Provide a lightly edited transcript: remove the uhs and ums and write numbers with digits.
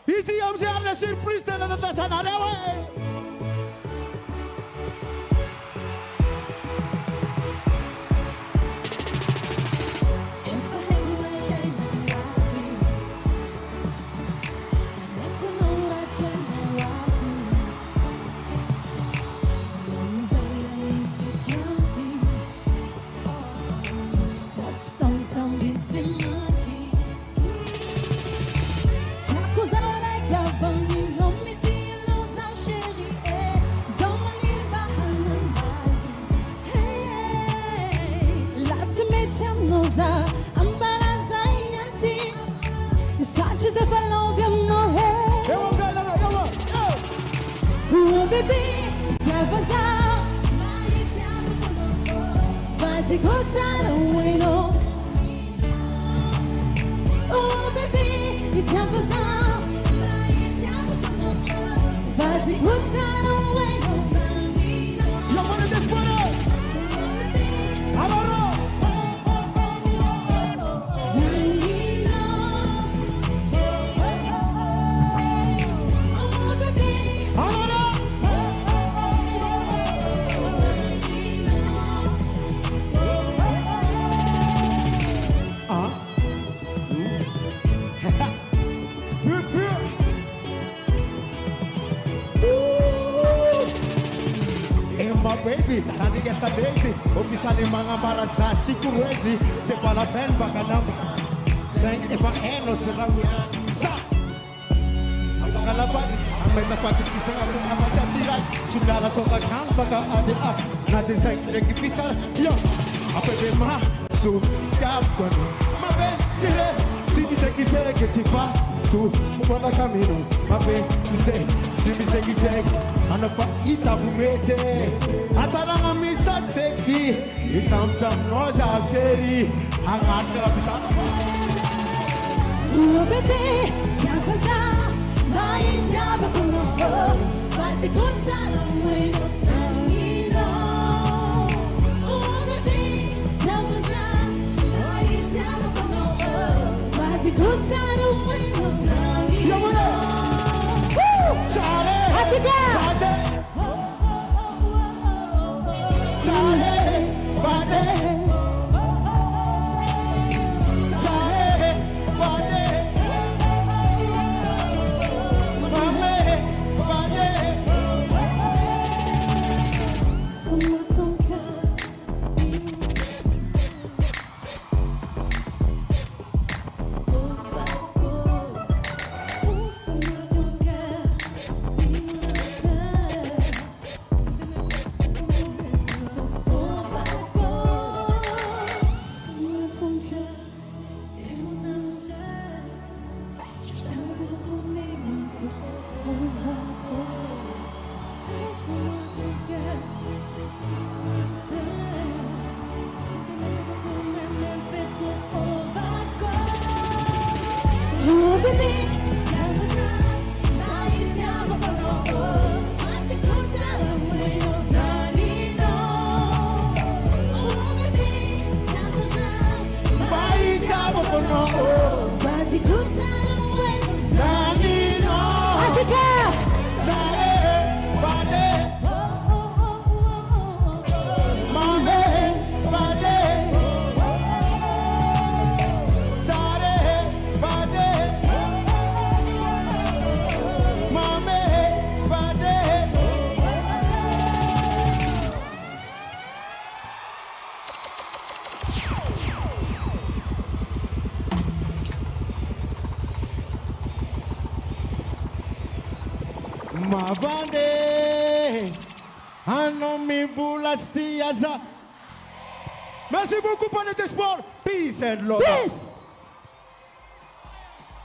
Ici, on a la surprise de notre scénario. Baby, nanti essa baby, official em mga marasat, sicurezi, se fala bem bacanam, sem eva eno se rawia, sa. Ang kalaban, ang may napatid kisang ako kapatasiran, sundala to kagam baga ade up, natin sa nagipisa, yo, apa bema, su kapon, mabe, tires, sige ketipa, tu mwana camino, mabe, se me segue, ano pa itabumete, atarang amisa sexy, itam nós acheri, hangat kerapitan. Bebê, te avazar, mas já como vai te gostar muito, sanino. Bebê, te avazar, mas já como vai te gostar muito, sanino. Charlie, let's go. Mavande, anomi vulastiaza. Merci beaucoup pour notre sport. Peace and love. Peace.